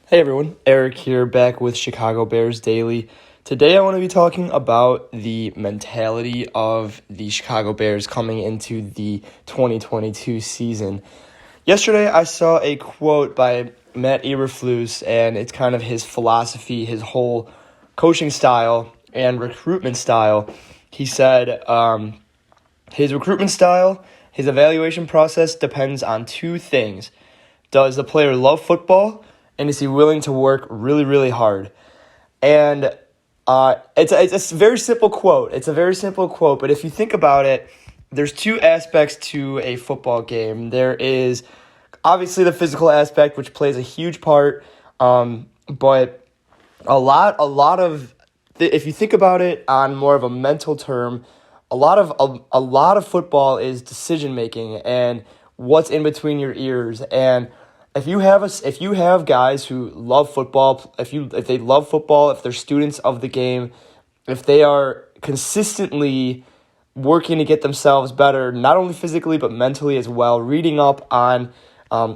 Hey everyone, Eric here back with Chicago Bears Daily. Today I want to be talking about the mentality of the Chicago Bears coming into the 2022 season. Yesterday I saw a quote by Matt Eberflus, and it's kind of his philosophy, his whole coaching style and recruitment style. He said his recruitment style, his evaluation process depends on two things. Does the player love football? And is he willing to work really, really hard? And it's a very simple quote. It's a very simple quote, but if you think about it, there's two aspects to a football game. There is obviously the physical aspect, which plays a huge part, but a lot of if you think about it on more of a mental term, a lot of football is decision making and what's in between your ears. And if you have guys who love football, if they love football, if they're students of the game, if they are consistently working to get themselves better, not only physically but mentally as well, reading up on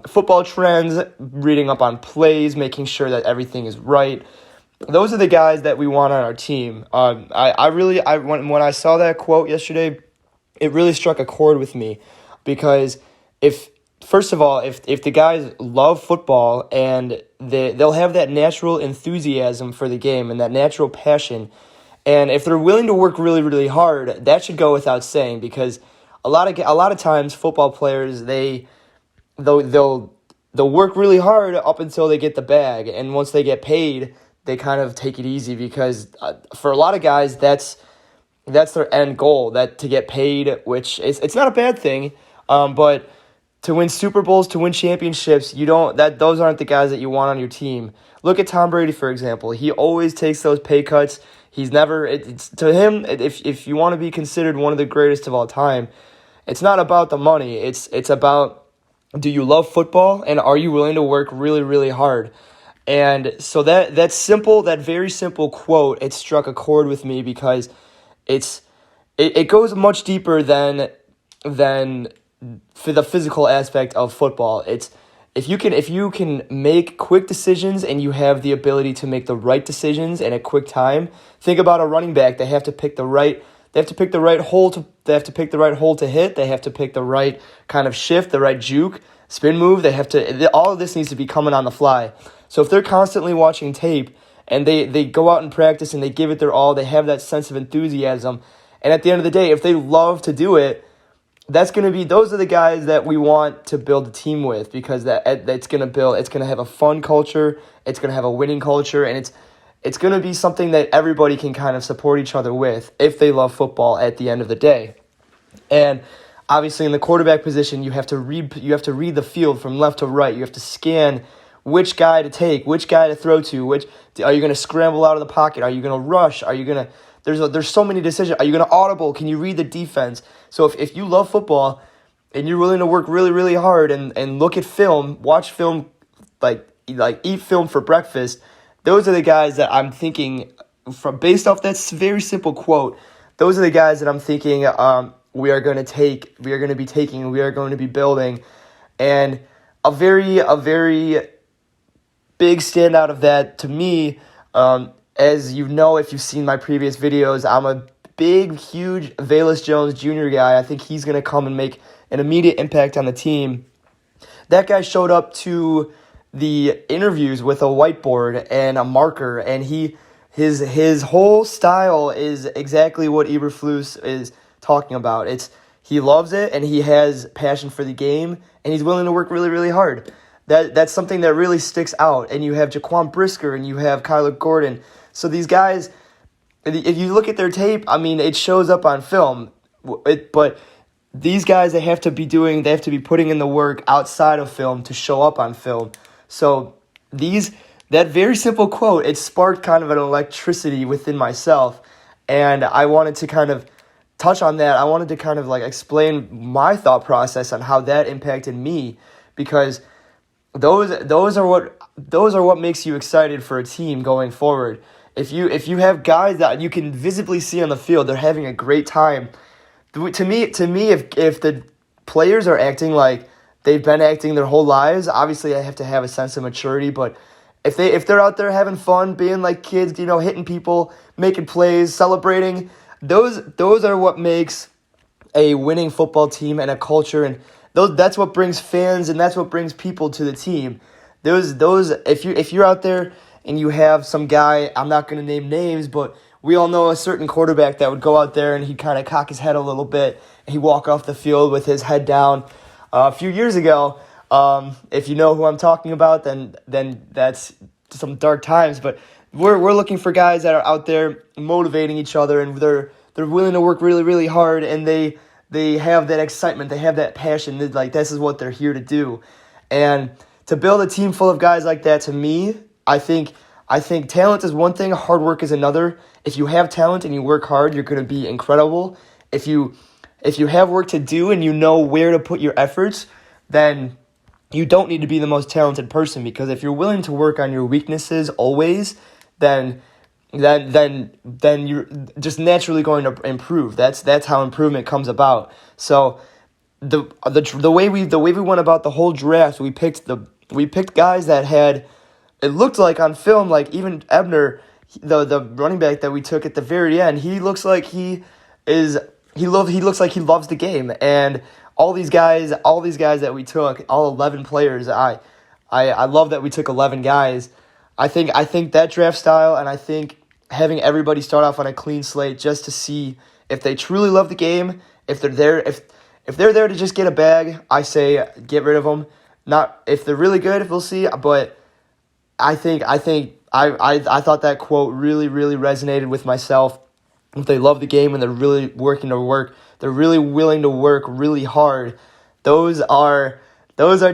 football trends, reading up on plays, making sure that everything is right. Those are the guys that we want on our team. When I saw that quote yesterday, it really struck a chord with me because First of all, if the guys love football and they'll have that natural enthusiasm for the game and that natural passion, and if they're willing to work really, really hard, that should go without saying because a lot of times football players they'll work really hard up until they get the bag, and once they get paid, they kind of take it easy because for a lot of guys that's their end goal, that to get paid, which it's not a bad thing, but to win Super Bowls, to win championships, those aren't the guys that you want on your team. Look at Tom Brady, for example. He always takes those pay cuts. He's never to him, if you want to be considered one of the greatest of all time, it's not about the money. It's about, do you love football and are you willing to work really, really hard? And so that very simple quote, it struck a chord with me because it goes much deeper than for the physical aspect of football. It's if you can make quick decisions and you have the ability to make the right decisions in a quick time. Think about a running back. They have to pick the right hole to hit. They have to pick the right kind of shift, the right juke, spin move. All of this needs to be coming on the fly. So if they're constantly watching tape and they go out and practice and they give it their all, they have that sense of enthusiasm. And at the end of the day, if they love to do it, those are the guys that we want to build a team with because it's going to have a fun culture, it's going to have a winning culture, and it's going to be something that everybody can kind of support each other with if they love football at the end of the day. And obviously in the quarterback position, you have to read the field from left to right. You have to scan which guy to take, which guy to throw to, are you going to scramble out of the pocket? Are you going to rush? Are you going to There's so many decisions. Are you going to audible? Can you read the defense? So if you love football and you're willing to work really, really hard and look at film, watch film, like eat film for breakfast, those are the guys that I'm thinking based off that very simple quote. Those are the guys that I'm thinking we are going to be building. And a very big standout of that to me, as you know, if you've seen my previous videos, I'm a big, huge Velus Jones Jr. guy. I think he's going to come and make an immediate impact on the team. That guy showed up to the interviews with a whiteboard and a marker, and his whole style is exactly what Eberflus is talking about. He loves it, and he has passion for the game, and he's willing to work really, really hard. That's something that really sticks out. And you have Jaquan Brisker, and you have Kyler Gordon. So these guys, if you look at their tape, I mean, it shows up on film. But these guys, they have to be putting in the work outside of film to show up on film. So that very simple quote, it sparked kind of an electricity within myself. And I wanted to kind of touch on that. I wanted to kind of explain my thought process on how that impacted me, because those are what makes you excited for a team going forward. If you have guys that you can visibly see on the field, they're having a great time. To me, if the players are acting like they've been acting their whole lives, obviously I have to have a sense of maturity, but if they're out there having fun, being like kids, hitting people, making plays, celebrating, those are what makes a winning football team and a culture, and that's what brings fans and that's what brings people to the team. Those if you're out there and you have some guy, I'm not going to name names, but we all know a certain quarterback that would go out there and he'd kind of cock his head a little bit and he'd walk off the field with his head down. A few years ago, if you know who I'm talking about, then that's some dark times. But we're looking for guys that are out there motivating each other, and they're willing to work really, really hard, and they have that excitement, they have that passion. Like, this is what they're here to do. And to build a team full of guys like that, to me, I think talent is one thing, hard work is another. If you have talent and you work hard, you're going to be incredible. If you have work to do and you know where to put your efforts, then you don't need to be the most talented person, because if you're willing to work on your weaknesses always, then you're just naturally going to improve. That's how improvement comes about. So the way we went about the whole draft, we picked guys that had, it looked like on film, like even Ebner, the running back that we took at the very end, he looks like he looks like he loves the game. And all these guys that we took, all 11 players, I love that we took 11 guys. I think that draft style, and I think having everybody start off on a clean slate just to see if they truly love the game, if they're there to just get a bag, I say get rid of them. Not if they're really good, we'll see. But I thought that quote really, really resonated with myself. If they love the game and they're really they're really willing to work really hard. Those are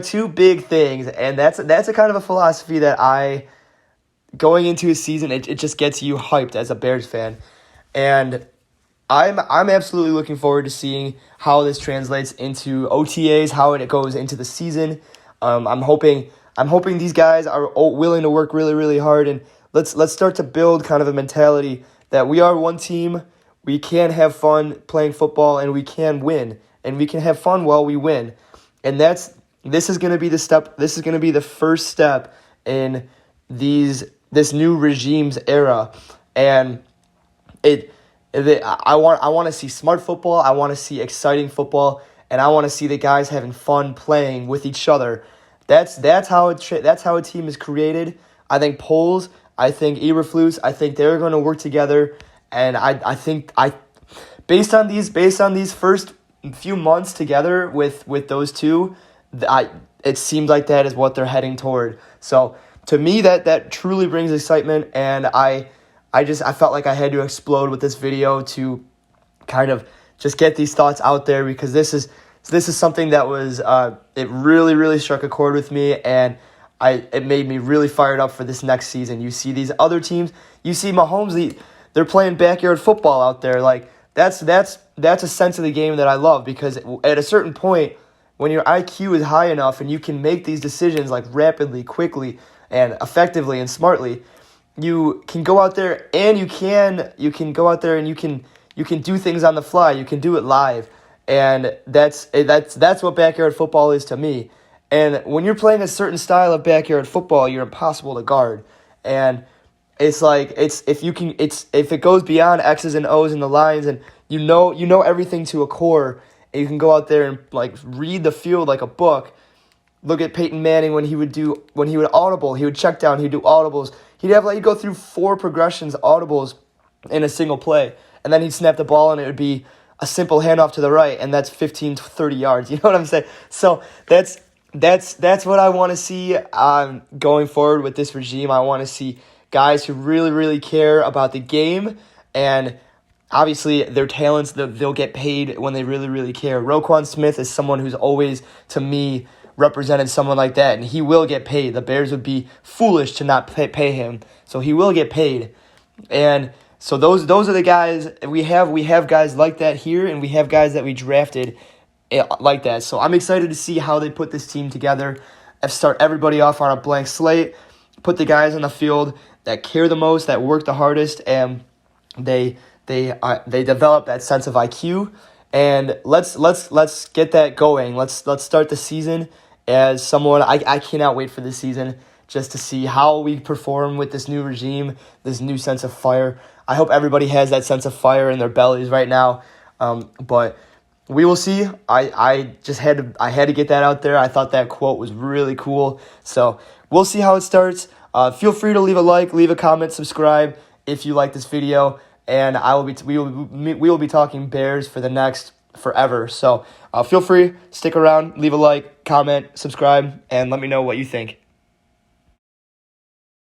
two big things, and that's a kind of a philosophy that going into a season, it just gets you hyped as a Bears fan. And I'm absolutely looking forward to seeing how this translates into OTAs, how it goes into the season. I'm hoping these guys are willing to work really, really hard, and let's start to build kind of a mentality that we are one team. We can have fun playing football, and we can win, and we can have fun while we win. And this is going to be the step. This is going to be the first step in this new regime's era. And I want to see smart football. I want to see exciting football, and I want to see the guys having fun playing with each other. That's how a team is created. I think Poles, I think Eberflus, I think they're going to work together, and I think based on these first few months together with those two, it seems like that is what they're heading toward. So to me, that truly brings excitement, and I felt like I had to explode with this video to kind of just get these thoughts out there, because this is something that was it really, really struck a chord with me, and it made me really fired up for this next season. You see these other teams, you see Mahomes, they're playing backyard football out there. Like that's a sense of the game that I love, because at a certain point, when your IQ is high enough and you can make these decisions like rapidly, quickly, and effectively and smartly, you can go out there and you can go out there and you can do things on the fly. You can do it live. And that's what backyard football is to me. And when you're playing a certain style of backyard football, you're impossible to guard. And it's like if it goes beyond X's and O's and the lines, and you know everything to a core, and you can go out there and like read the field like a book. Look at Peyton Manning when he would audible, he would check down, he'd do audibles. He'd go through 4 progressions, audibles in a single play, and then he'd snap the ball and it would be a simple handoff to the right, and that's 15 to 30 yards. You know what I'm saying? So that's what I want to see going forward with this regime. I want to see guys who really, really care about the game, and obviously their talents, they'll get paid when they really, really care. Roquan Smith is someone who's always, to me, represented someone like that, and he will get paid. The Bears would be foolish to not pay him, so he will get paid. And so those are the guys we have. We have guys like that here, and we have guys that we drafted like that. So I'm excited to see how they put this team together, start everybody off on a blank slate, put the guys on the field that care the most, that work the hardest, and they develop that sense of IQ. And let's get that going. Let's start the season as someone. I cannot wait for this season just to see how we perform with this new regime, this new sense of fire. I hope everybody has that sense of fire in their bellies right now. But we will see. I had to get that out there. I thought that quote was really cool. So we'll see how it starts. Feel free to leave a like, leave a comment, subscribe if you like this video, and we will be talking Bears for the next forever. So feel free, stick around, leave a like, comment, subscribe, and let me know what you think.